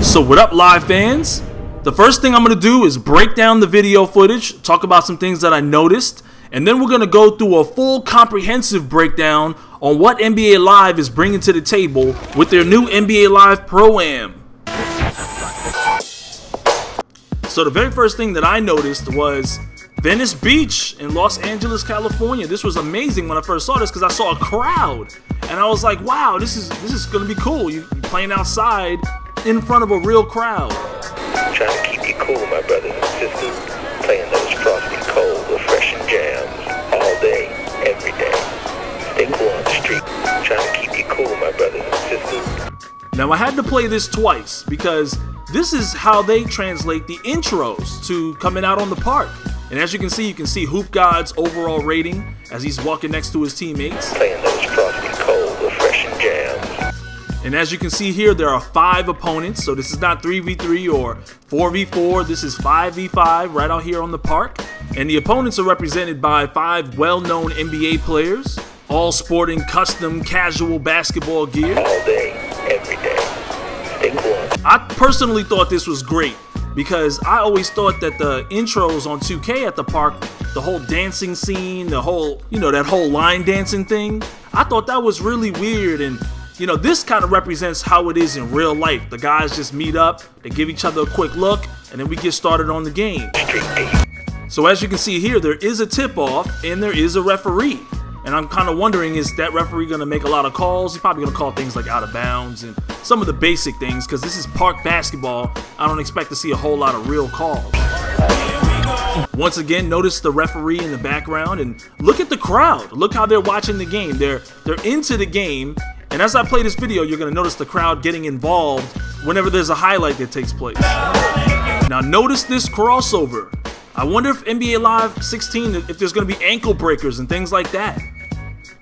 So what up, live fans? The first thing I'm going to do is break down the video footage, talk about some things that I noticed, and then we're going to go through a full comprehensive breakdown on what NBA Live is bringing to the table with their new NBA Live Pro-Am. So the very first thing that I noticed was Venice Beach in Los Angeles, California. This was amazing when I first saw this because I saw a crowd, and I was like, wow, this is going to be cool. You playing outside in front of a real crowd. Trying to keep you cool, my brothers and sisters. Playing those frosty, cold, refreshing jams all day, every day. Stay cool on the street. Trying to keep you cool, my brothers and sisters. Now I had to play this twice because this is how they translate the intros to coming out on the park. And as you can see Hoop God's overall rating as he's walking next to his teammates. Playing those frosty, cold, refreshing jams. And as you can see here, there are 5 opponents, so this is not 3v3 or 4v4, this is 5v5 right out here on the park. And the opponents are represented by 5 well-known NBA players, all sporting custom casual basketball gear. All day, every day. Stay cool. I personally thought this was great because I always thought that the intros on 2K at the park, the whole dancing scene, the whole, that whole line dancing thing, I thought that was really weird. And this kind of represents how it is in real life. The guys just meet up, they give each other a quick look, and then we get started on the game. So as you can see here, there is a tip-off and there is a referee. And I'm kind of wondering, is that referee going to make a lot of calls? He's probably going to call things like out of bounds and some of the basic things, because this is park basketball. I don't expect to see a whole lot of real calls. Once again, notice the referee in the background and look at the crowd. Look how they're watching the game. They're into the game. And as I play this video, you're going to notice the crowd getting involved whenever there's a highlight that takes place. Now notice this crossover. I wonder if NBA Live 16, if there's going to be ankle breakers and things like that.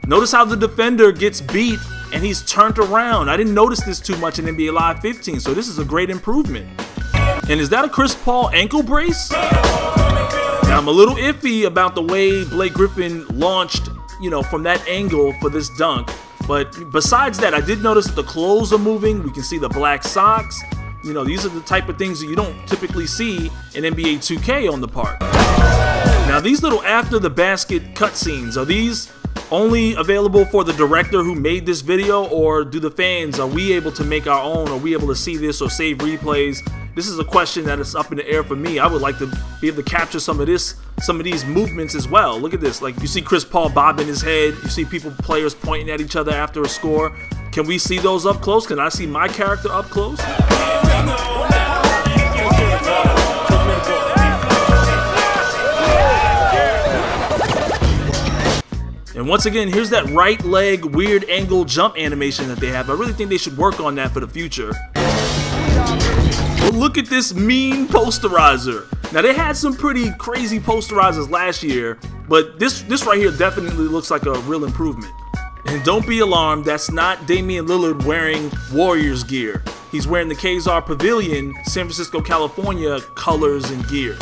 Notice how the defender gets beat and he's turned around. I didn't notice this too much in NBA Live 15, so this is a great improvement. And is that a Chris Paul ankle brace? Now I'm a little iffy about the way Blake Griffin launched, from that angle for this dunk. But besides that, I did notice that the clothes are moving. We can see the black socks. These are the type of things that you don't typically see in NBA 2K on the park. Now, these little after the basket cutscenes, are these only available for the director who made this video, or do the fans, are we able to make our own? Are we able to see this or save replays? This is a question that is up in the air for me. I would like to be able to capture some of these movements as well. Look at this. Like, you see Chris Paul bobbing his head. You see players pointing at each other after a score. Can we see those up close? Can I see my character up close? And once again, here's that right leg weird angle jump animation that they have. I really think they should work on that for the future. But look at this mean posterizer. Now, they had some pretty crazy posterizers last year, but this right here definitely looks like a real improvement. And don't be alarmed, that's not Damian Lillard wearing Warriors gear. He's wearing the Kazar Pavilion, San Francisco, California colors and gear.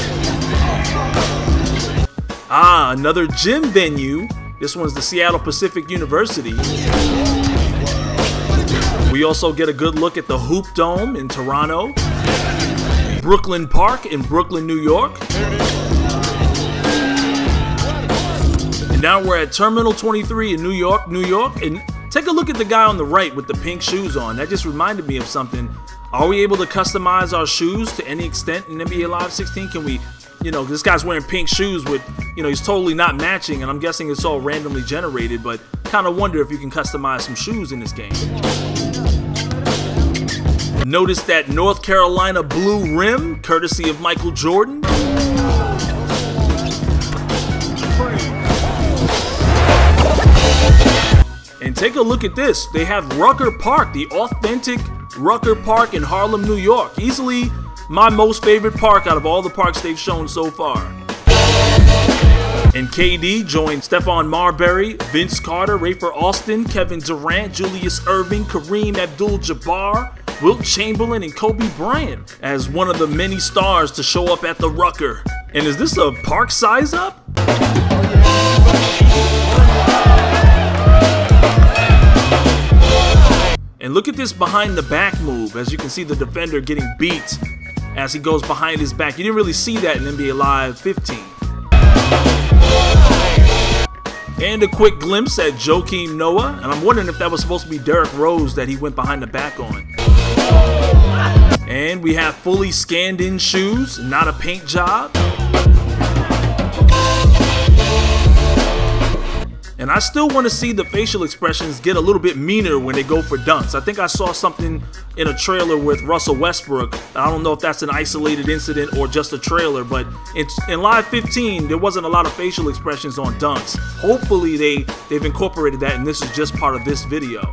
Ah, another gym venue. This one's the Seattle Pacific University. We also get a good look at the Hoop Dome in Toronto. Brooklyn Park in Brooklyn, New York. And now we're at Terminal 23 in New York. And take a look at the guy on the right with the pink shoes on. That just reminded me of something. Are we able to customize our shoes to any extent in NBA Live 16? Can we, this guy's wearing pink shoes with, he's totally not matching, and I'm guessing it's all randomly generated, but kind of wonder if you can customize some shoes in this game. Notice that North Carolina blue rim, courtesy of Michael Jordan. And take a look at this. They have Rucker Park, the authentic Rucker Park in Harlem, New York. Easily my most favorite park out of all the parks they've shown so far. And KD joined Stephon Marbury, Vince Carter, Rafer Alston, Kevin Durant, Julius Erving, Kareem Abdul-Jabbar, Wilt Chamberlain, and Kobe Bryant as one of the many stars to show up at the Rucker. And is this a park size up? And look at this behind the back move. As you can see, the defender getting beat as he goes behind his back. You didn't really see that in NBA Live 15. And a quick glimpse at Joakim Noah, and I'm wondering if that was supposed to be Derrick Rose that he went behind the back on. And we have fully scanned in shoes, not a paint job. And I still want to see the facial expressions get a little bit meaner when they go for dunks. I think I saw something in a trailer with Russell Westbrook. I don't know if that's an isolated incident or just a trailer, but in Live 15, there wasn't a lot of facial expressions on dunks. Hopefully they've incorporated that, and this is just part of this video.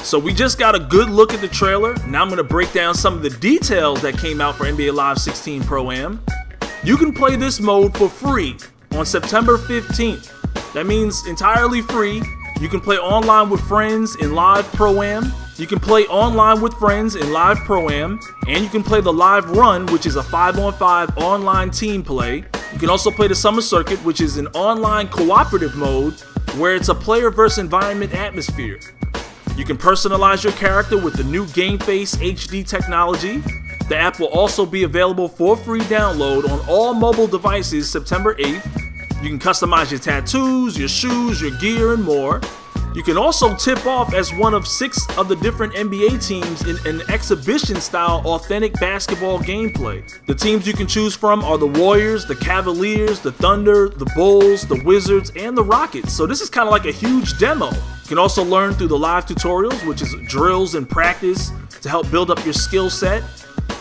So we just got a good look at the trailer. Now I'm going to break down some of the details that came out for NBA Live 16 Pro-Am. You can play this mode for free on September 15th. That means entirely free. You can play online with friends in Live Pro-Am. You can play online with friends in Live Pro-Am. And you can play the Live Run, which is a 5-on-5 online team play. You can also play the Summer Circuit, which is an online cooperative mode where it's a player versus environment atmosphere. You can personalize your character with the new Game Face HD technology. The app will also be available for free download on all mobile devices September 8th. You can customize your tattoos, your shoes, your gear, and more. You can also tip off as one of 6 of the different NBA teams in an exhibition-style authentic basketball gameplay. The teams you can choose from are the Warriors, the Cavaliers, the Thunder, the Bulls, the Wizards, and the Rockets. So this is kind of like a huge demo. You can also learn through the live tutorials, which is drills and practice to help build up your skill set.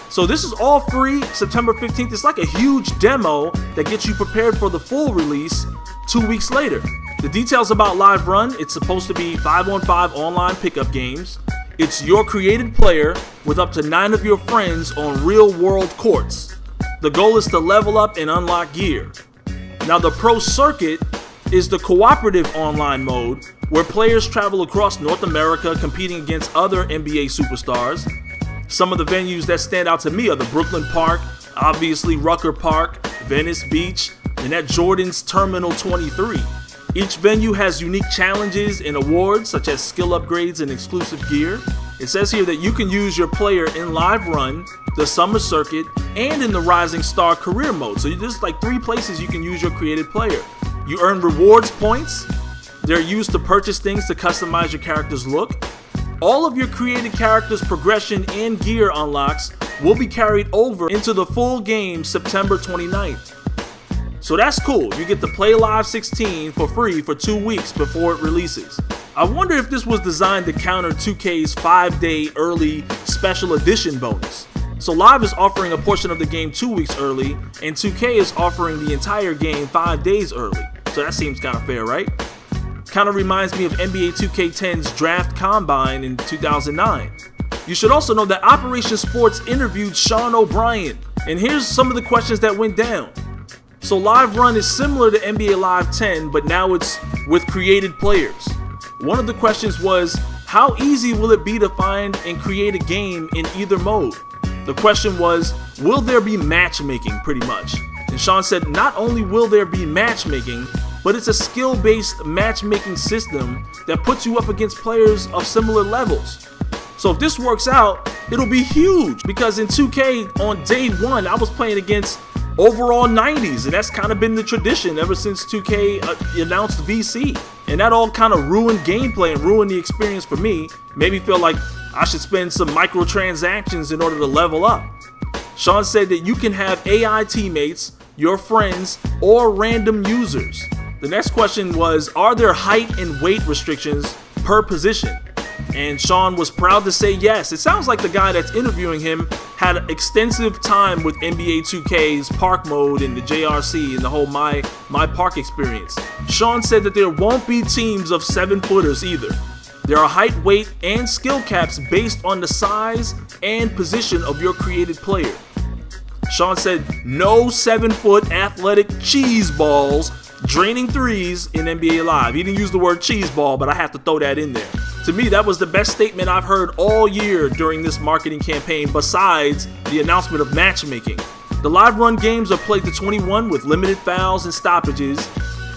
So this is all free September 15th. It's like a huge demo that gets you prepared for the full release 2 weeks later. The details about Live Run: it's supposed to be 5-on-5 online pickup games. It's your created player with up to 9 of your friends on real-world courts. The goal is to level up and unlock gear. Now the Pro Circuit is the cooperative online mode where players travel across North America competing against other NBA superstars. Some of the venues that stand out to me are the Brooklyn Park, obviously Rucker Park, Venice Beach, and at Jordan's Terminal 23. Each venue has unique challenges and awards such as skill upgrades and exclusive gear. It says here that you can use your player in Live Run, the Summer Circuit, and in the Rising Star Career Mode. So there's like 3 places you can use your created player. You earn rewards points. They're used to purchase things to customize your character's look. All of your created character's progression and gear unlocks will be carried over into the full game September 29th. So that's cool. You get to play Live 16 for free for 2 weeks before it releases. I wonder if this was designed to counter 2K's 5-day early special edition bonus. So Live is offering a portion of the game 2 weeks early, and 2K is offering the entire game 5 days early. So that seems kind of fair, right? Kind of reminds me of NBA 2K10's Draft Combine in 2009. You should also know that Operation Sports interviewed Sean O'Brien, and here's some of the questions that went down. So Live Run is similar to NBA Live 10, but now it's with created players. One of the questions was, how easy will it be to find and create a game in either mode? The question was, will there be matchmaking, pretty much? And Sean said, not only will there be matchmaking, but it's a skill-based matchmaking system that puts you up against players of similar levels. So if this works out, it'll be huge, because in 2K on day 1, I was playing against overall 90s, and that's kind of been the tradition ever since 2K announced VC. And that all kind of ruined gameplay and ruined the experience for me. Made me feel like I should spend some microtransactions in order to level up. Sean said that you can have AI teammates, your friends, or random users. The next question was, are there height and weight restrictions per position? And Sean was proud to say yes. It sounds like the guy that's interviewing him had extensive time with NBA 2K's Park mode and the JRC and the whole My Park experience. Sean said that there won't be teams of 7-footers either. There are height, weight, and skill caps based on the size and position of your created player. Sean said no 7-foot athletic cheese balls draining threes in NBA Live. He didn't use the word cheese ball, but I have to throw that in there. To me, that was the best statement I've heard all year during this marketing campaign, besides the announcement of matchmaking. The live run games are played to 21 with limited fouls and stoppages,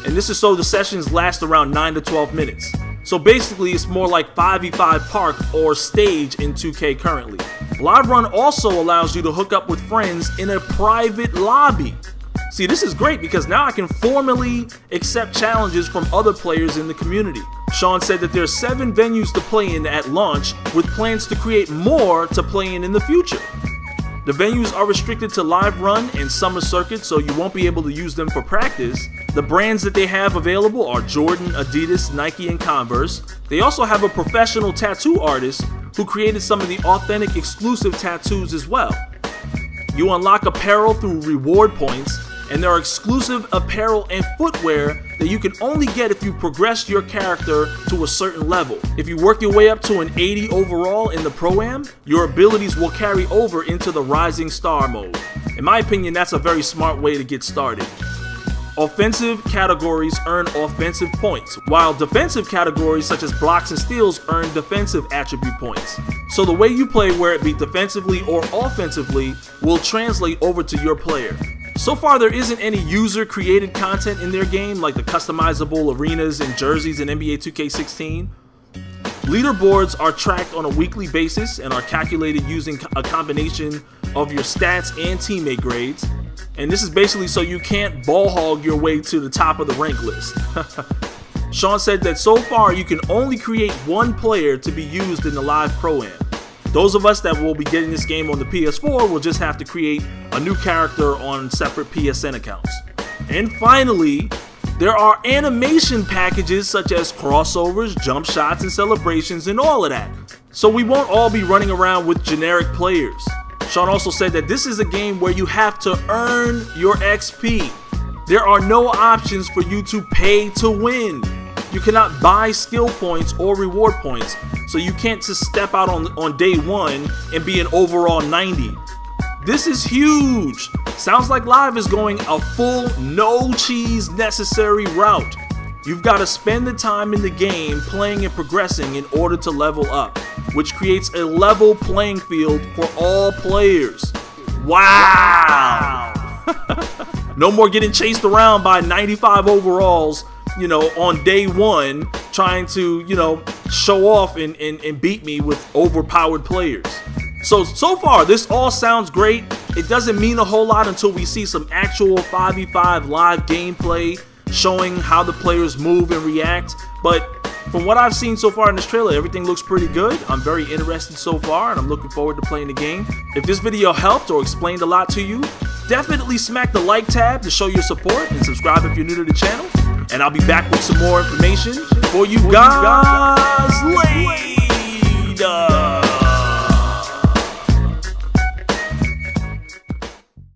and this is so the sessions last around 9 to 12 minutes. So basically, it's more like 5v5 park or stage in 2K currently. Live run also allows you to hook up with friends in a private lobby. See, this is great because now I can formally accept challenges from other players in the community. Sean said that there are 7 venues to play in at launch, with plans to create more to play in the future. The venues are restricted to live run and summer circuits, so you won't be able to use them for practice. The brands that they have available are Jordan, Adidas, Nike, and Converse. They also have a professional tattoo artist who created some of the authentic exclusive tattoos as well. You unlock apparel through reward points, and there are exclusive apparel and footwear that you can only get if you progress your character to a certain level. If you work your way up to an 80 overall in the Pro-Am, your abilities will carry over into the Rising Star mode. In my opinion, that's a very smart way to get started. Offensive categories earn offensive points, while defensive categories such as blocks and steals earn defensive attribute points. So the way you play, where it be defensively or offensively, will translate over to your player. So far, there isn't any user-created content in their game, like the customizable arenas and jerseys in NBA 2K16. Leaderboards are tracked on a weekly basis and are calculated using a combination of your stats and teammate grades. And this is basically so you can't ball hog your way to the top of the rank list. Sean said that so far you can only create 1 player to be used in the live Pro-Am. Those of us that will be getting this game on the PS4 will just have to create a new character on separate PSN accounts. And finally, there are animation packages such as crossovers, jump shots, and celebrations, and all of that. So we won't all be running around with generic players. Sean also said that this is a game where you have to earn your XP. There are no options for you to pay to win. You cannot buy skill points or reward points, so you can't just step out on day 1 and be an overall 90. This is huge. Sounds like Live is going a full no cheese necessary route. You've got to spend the time in the game playing and progressing in order to level up, which creates a level playing field for all players. Wow! No more getting chased around by 95 overalls, you know, on day 1, trying to, you know, show off and beat me with overpowered players. So far, this all sounds great. It doesn't mean a whole lot until we see some actual 5v5 live gameplay showing how the players move and react. But from what I've seen so far in this trailer, everything looks pretty good. I'm very interested so far, and I'm looking forward to playing the game. If this video helped or explained a lot to you, definitely smack the like tab to show your support, and subscribe if you're new to the channel. And I'll be back with some more information for you guys later.